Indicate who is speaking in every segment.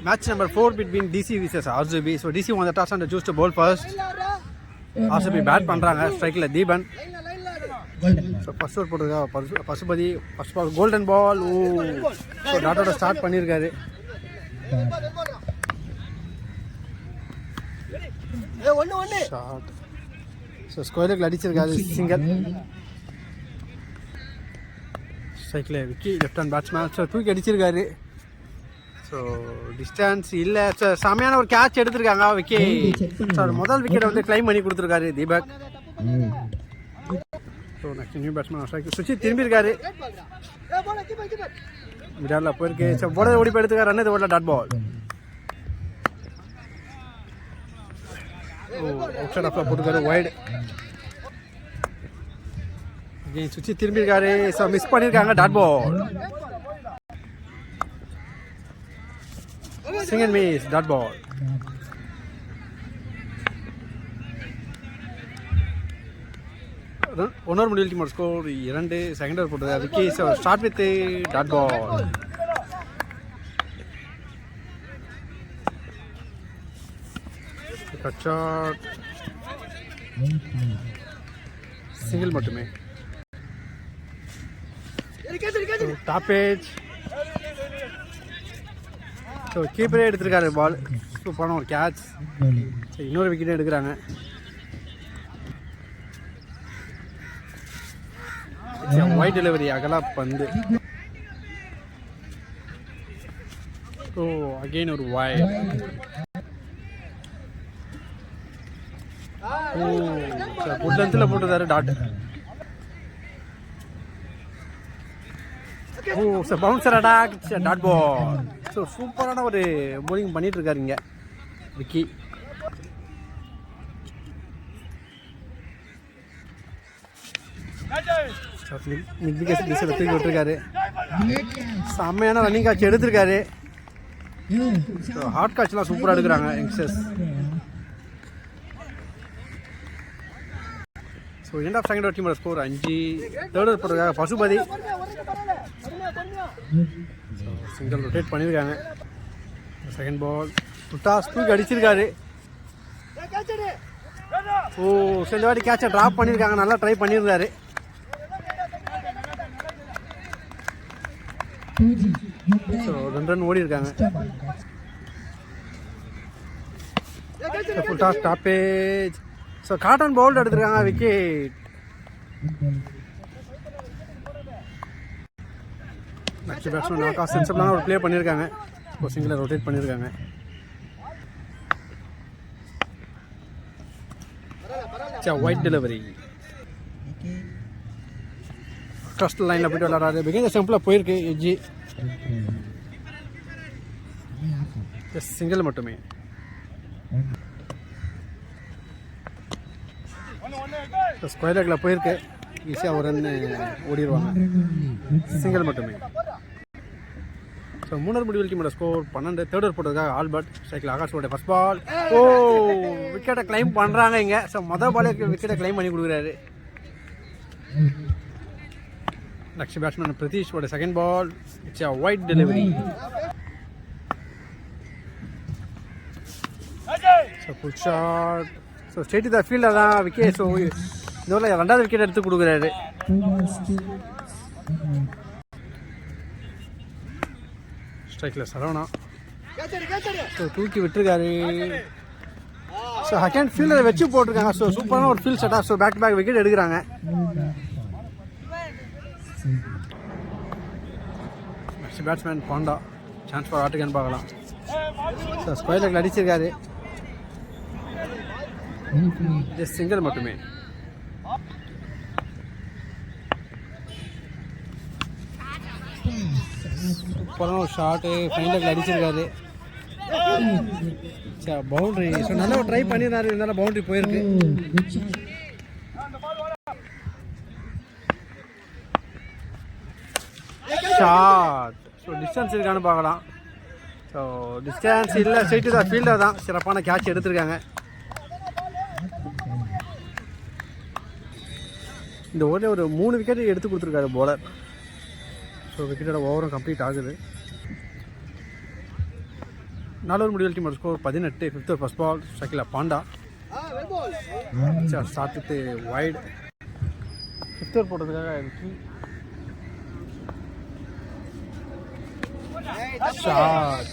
Speaker 1: match number 4 between DC versus RCB. So DC won the toss and chose to bowl first. RCB bat பண்றாங்க ஸ்ட்ரைக்ல Deepan. So first over போடுறதா Pasupathi first ball golden ball. So டாட்டோட start பண்ணிருக்காரு. Shot. So ஸ்கொயருக்கு அடிச்சிருக்காரு single. ஸ்ட்ரைக்ல Vicky left hand batsman. So தூக்கி அடிச்சிருக்காரு. So distance இல்லை. ஸோ செமையான ஒரு கேட்ச் எடுத்திருக்காங்க விக்கி. ஸோ முதல் விக்கெட்டை வந்து கிளைம் பண்ணி கொடுத்துருக்காரு Deepak. So next new batsman strike சுவிட்ச் திரும்பியிருக்காரு. விடாலில் போயிருக்கு. ஸோ போட ஓடி போய் எடுத்துக்காரு. ரன் இது ஓடல டாட் பால். அவுட் சைட் ஆஃப்ல போட்டுருக்காரு வைடு. சுவிட்ச் திரும்பியிருக்காரு. ஸோ மிஸ் பண்ணியிருக்காங்க dot ball. Swing and miss, dot ball. Honor Mudil team score 2 second over போட்டது. Vicky so start with dot ball. Cut shot. Single மட்டுமே. Top edge. ஸோ கீப்பரே எடுத்துருக்காரு பால். சூப்பரான ஒரு catch. So இன்னொரு விக்கெட்டே எடுக்கிறாங்க. ஒயிட் டெலிவரி அகலா பந்து. ஸோ அகெயின் ஒரு வைட். குட் லென்த்தில் போட்டுருந்தாரு dot. Bouncer attack dot ball. So சூப்பரான ஒரு போலிங் பண்ணிட்டு இருக்காரு இங்கே விக்கி. தூக்கி விட்டுருக்காரு. செம்மையான ரன்னிங் காட்சி எடுத்திருக்காரு. ஹார்ட் காட்சிலாம் சூப்பராக எடுக்கிறாங்க youngsters. So end of second டீமோட ஸ்கோர் 5. தேர்ட் போட்டிருக்காங்க பசுபதி. சிங்கிள் ரொட்டேட் பண்ணியிருக்காங்க. செகண்ட் பால் டாஸ் தூக்கி அடிச்சிருக்காரு. இந்த வாட்டி கேட்சை ட்ராப் பண்ணியிருக்காங்க. நல்லா ட்ரை பண்ணியிருந்தாரு. ஸோ 2 ரன் ஓடி இருக்காங்க. Full toss stoppage. So cotton bowled எடுத்திருக்காங்க விக்கெட். நெக்ஸ்ட் பேட்ஸ்மேன் நாக்கா சென்சபிளான ஒரு ப்ளே பண்ணியிருக்காங்க. ஒரு சிங்கிளை ரொட்டேட் பண்ணியிருக்காங்க. White delivery. ஃபர்ஸ்ட் லைனில் போய்ட்டு விளாட்றாரு. பிகின் சிம்பிளாக போயிருக்கு எஜ்ஜி. ஜஸ்ட் சிங்கிள் மட்டுமே. ஸ்கொயர் லெக்கில் போயிருக்கு. ஈஸியாக ஒரு ரன் ஓடிடுவாங்க. சிங்கிள் மட்டுமே. ஸோ 3 முடிவில் டீமோட ஸ்கோர் 12. தேர்ட் ஓவர் போட்டதுக்காக ஆல்பர்ட் ஸ்ட்ரைக்கில் ஆகாஷோட ஃபர்ஸ்ட் பால். விக்கெட்டை கிளைம் பண்ணுறாங்க இங்கே. ஸோ மொதல் பாலே விக்கெட்டை கிளைம் பண்ணி கொடுக்குறாரு. நெக்ஸ்ட் பேட்ஸ்மேன் பிரதீஷோட second ball. It's a wide delivery. So full shot. So straight the fielder தான் விக்கெட். ஸோ இந்த 2வது விக்கெட் எடுத்து கொடுக்குறாரு. ஸ்ட்ரைக்கில் சரவணா. ஸோ தூக்கி விட்டுருக்காரு. ஸோ செகண்ட் ஃபீல்டரை வச்சு போட்டிருக்காங்க. ஸோ சூப்பரான ஒரு ஃபீல்ட் செட்டாக. So back to back wicket எடுக்கிறாங்க. Next batsman Panda. Chance for ஆட்டுக்கான்னு பார்க்கலாம். ஸோ ஸ்கொயர் லெக்கில் அடிச்சிருக்காரு. ஜஸ்ட் சிங்கிள் மட்டுமே. சூப்பரான ஒரு ஷாட்டு. ஃபைனல் லெக்கில் அடிச்சிருக்காரு. பவுண்டரி. ஸோ நல்லா ட்ரை பண்ணியிருந்தாரு. இருந்தாலும் பவுண்டரி போயிருக்கு. ஷாட். ஸோ டிஸ்டன்ஸ் இருக்கான்னு பார்க்கலாம். ஸோ டிஸ்டன்ஸ் இல்லை. ஸ்ட்ரெயிட்டு தான் ஃபீல்டர் தான் சிறப்பான கேட்ச் எடுத்திருக்காங்க. இந்த ஓவரில் ஒரு 3 விக்கெட் எடுத்து கொடுத்துருக்காரு போலர். ஸோ விக்கெட்டோட ஓவரும் கம்ப்ளீட் ஆகுது. நாலூர் முடிவல் டீமோட ஸ்கோர் 18. ஃபிஃப்த் ஃபர்ஸ்ட் பால் ஸ்ட்ரைக்கில் Panda. Start with wide. Fifth over போட்டதுக்காக விக்கி. ஷாட்.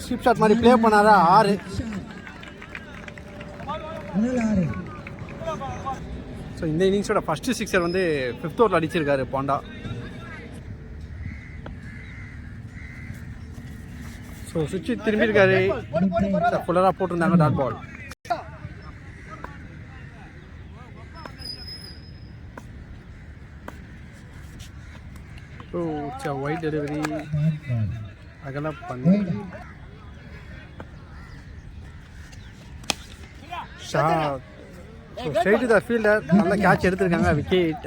Speaker 1: ஸ்வீப் ஷாட் மாதிரி ப்ளே பண்ணாரா 6. ஸோ இந்த இன்னிங்ஸோட ஃபஸ்ட்டு சிக்ஸர் வந்து ஃபிஃப்த் ஓவரில் அடிச்சிருக்காரு பாண்டா. ஸோ சுவிட்சு திரும்பியிருக்காரு. ஃபுல்லராக போட்டிருந்தாங்க dot ball. So wide delivery அகலாம் பண்ணி shot. So straight to the fielder. நல்ல கேட்ச் எடுத்திருக்காங்க. Wicket.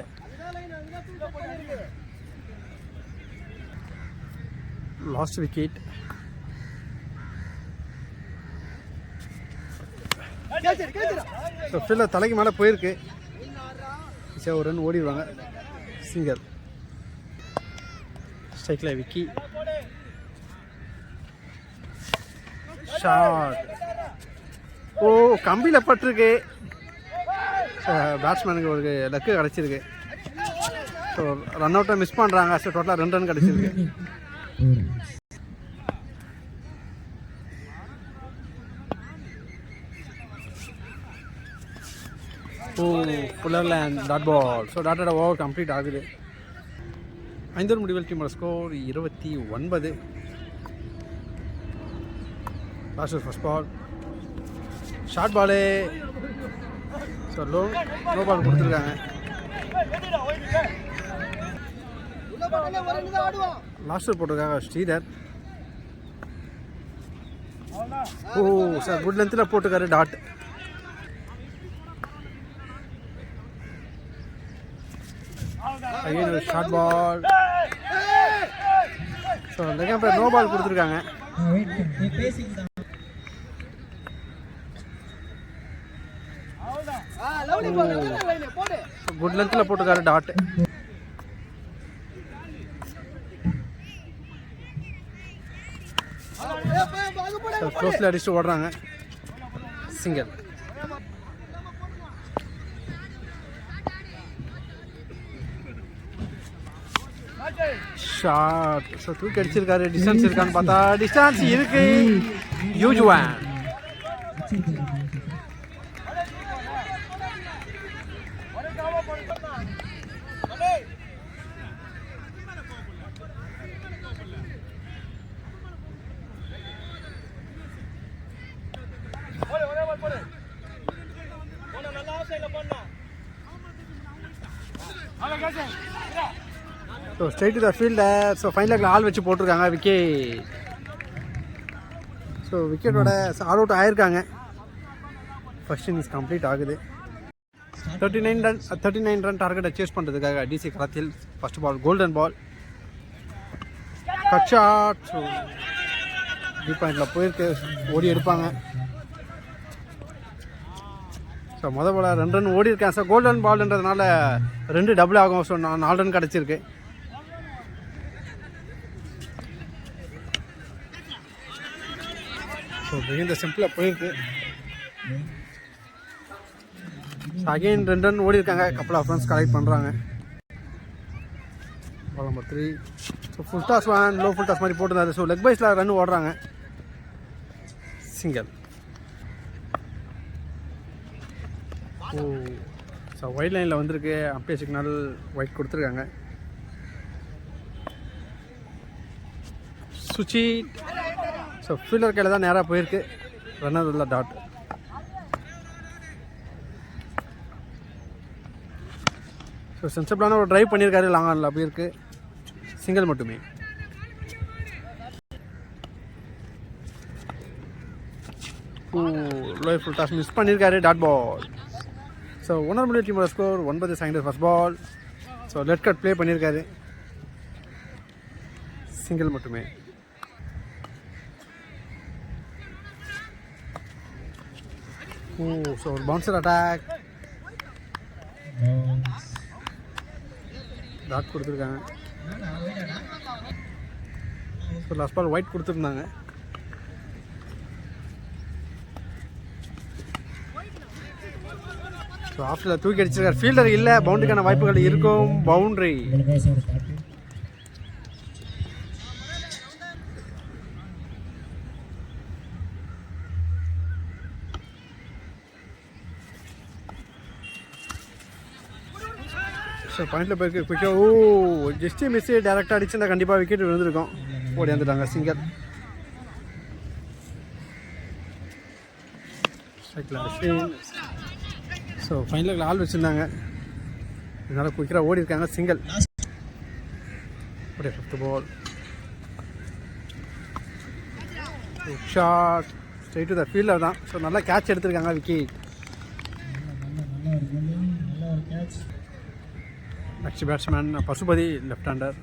Speaker 1: Last wicket. So fielder தலைக்கு மேலே போயிருக்கு. ஒரு ரன் ஓடிடுவாங்க. சிங்கர். ஸ்ட்ரைக்கில் விக்கி. ஷாட். ஓ கம்பியில் பட்டிருக்கு. பேட்ஸ்மேனுக்கு ஒரு லக்கு கிடச்சிருக்கு. ஸோ ரன் அவுட்டை மிஸ் பண்ணுறாங்க. ஸோ டோட்டலாக 2 ரன் கிடச்சிருக்கு. ஓ புல்லர்லேண்ட் டாட் பால். ஸோ டாட்டோட ஓவர் கம்ப்ளீட் ஆகுது. 5 ஓவர் முடிவில் டீமோட score 29. Last first ball short ball. So no ball கொடுத்துருக்காங்க. லாஸ்ட் ஓவர் போட்டிருக்காங்க ஸ்ரீதர். ஓ சார் குட் லென்த்தில் போட்டுக்காரு dot. Again a short ball. So லெகன் பேர் நோ பால் கொடுத்துருக்காங்க. குட் லென்த்தில் போட்டுக்காரு டாட். க்ளோஸில் அடிச்சுட்டு ஓடுறாங்க. சிங்கர். ஷாட். ஸோ தூக்கி அடிச்சிருக்காரு. டிஸ்டன்ஸ் இருக்கான்னு பார்த்தா டிஸ்டன்ஸ் இருக்கு. யூஜுவான். So straight to the fielder. So fine லெக்கில் ஆள் வச்சு போட்டிருக்காங்க. விக்கெட். ஸோ விக்கெட்டோட ஆல் அவுட் ஆயிருக்காங்க. ஃபர்ஸ்ட் இன்னிங்ஸ் கம்ப்ளீட் ஆகுது. 39 ரன் டார்கெட்டை சேஸ் பண்ணுறதுக்காக டிசி களத்தில் first ball golden ball. Cut shot. So deep பாயிண்டில் போயிருக்கு. ஓடி எடுப்பாங்க. ஸோ மொதல் பால் 2 ரன் ஓடி இருக்கேன். ஸோ கோல்டன் பால்ன்றதுனால 2 டபுள் ஆகும். ஸோ 4 ரன் கிடச்சிருக்கு. ஸோ இந்த சிம்பிளாக போயிருக்கு. அகெயின் 2 ரன் ஓடி இருக்காங்க. கப்பல் ஆஃப் ரன்ஸ் கலெக்ட் பண்ணுறாங்க. Ball number 3. So full toss low full toss மாதிரி போட்டுருந்தாரு. ஸோ லெக் பைஸில் ரன் ஓடுறாங்க. சிங்கல். ஓ ஸோ ஒயிட் லைனில் வந்திருக்கு. அம்பையர் சிக்னல் ஒயிட் கொடுத்துருக்காங்க. சுச்சி. ஸோ ஃபீல்டர் கையில் தான் நேராக போயிருக்கு. ரன்னர் உள்ள டாட். ஸோ சென்சிபிளான ஒரு ட்ரைவ் பண்ணியிருக்காரு. லாங் ஆனில் போயிருக்கு. சிங்கிள் மட்டுமே. லோ ஃபுல் டாஸ் மிஸ் பண்ணியிருக்காரு. Dot ball. ஸோ 1 ஓவர் டீமோட score 9 second first ball. So late cut play பண்ணியிருக்காரு. சிங்கிள் மட்டுமே. ஸோ ஒரு பவுன்சர் அட்டாக். டாட் கொடுத்துருக்காங்க. ஸோ லாஸ்ட் பால் ஒயிட் கொடுத்துருந்தாங்க. ஸோ ஆஃப்டரில் தூக்கி அடிச்சிருக்கார். ஃபீல்டர் இல்லை, பவுண்டரிக்கான வாய்ப்புகள் இருக்கும். பவுண்ட்ரி. ஸோ பாயிண்டில் போயிருக்கு குயிக்காக. ஜஸ்ட்டு மிஸ்ஸு டேரெக்டாக அடிச்சுருந்தா கண்டிப்பாக விக்கெட் விழுந்திருக்கும். ஓடி வந்துட்டாங்க சிங்கர். ஸோ ஃபைனலில் ஆள் வச்சுருந்தாங்க, இதனால் குயிக்கராக ஓடி இருக்காங்க. சிங்கிள். ஓடிய 5th பால். Shot straight to the fielder தான். ஸோ நல்லா கேட்ச் எடுத்திருக்காங்க. Wicket. Next batsman Pasupathi, left hander.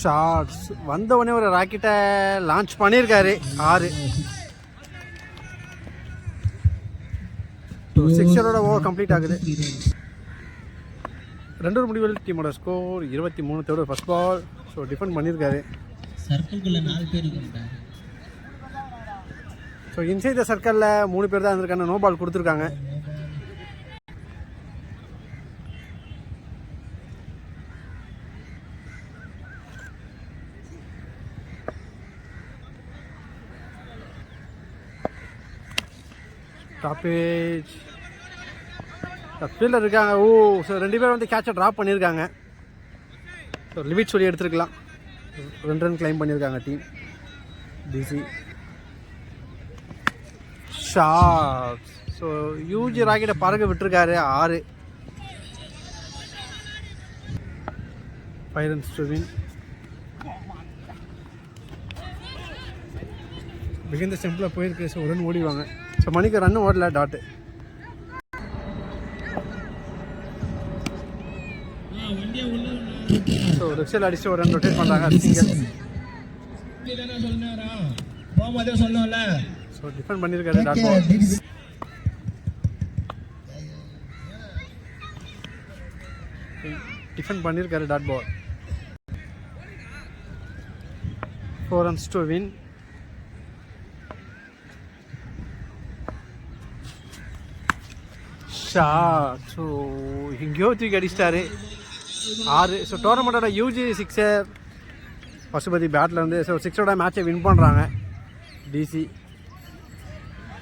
Speaker 1: Shots வந்தவொடனே ஒரு ராக்கெட்டை லான்ச் பண்ணியிருக்காரு. 6. ஸோ 6 ஓவர் கம்ப்ளீட் ஆகுது. 2 முடிவில் டீமோட score 23. Third first ball. So defend பண்ணியிருக்காரு. ஸோ இன்சைட் த சர்க்கிளில் 3 பேர் தான் இருந்திருக்காங்க. நோ பால் கொடுத்துருக்காங்க. டாப்பேஜ் ஃபீல்டர் இருக்காங்க. ஸோ 2 பேர் வந்து கேட்சை ட்ராப் பண்ணியிருக்காங்க. ஸோ லிமிட் சொல்லி எடுத்துருக்கலாம். 2 ரன் கிளைம் பண்ணியிருக்காங்க team. DC. Shot. So huge ராக்கெட்டை பறக்க விட்டுருக்காரு. 6. 5 runs to win. மிகுந்த ஸ்டெம்பில் போயிருக்கு. ஸோ 1 run ஓடிவாங்க. ஸோ மணிக்கு ரன் ஓடல. டாட்டு. ஸோ ரிக்ஷல் அடிச்சு 1 run ரொட்டேட் பண்ணுறாங்க. சிங்கிள். ஸோ டிஃபெண்ட் பண்ணியிருக்காரு. Dot ball. டிஃபெண்ட் பண்ணியிருக்காரு. Dot ball. 4 runs to win. Shot. So எங்கேயோ தூக்கி அடிச்சிட்டாரு. 6. ஸோ டோர்னமெண்ட்டோட யூஜி 6 பசுபதி பேட்டில் வந்து ஸோ 6 மேட்சை வின் பண்ணுறாங்க. டிசி.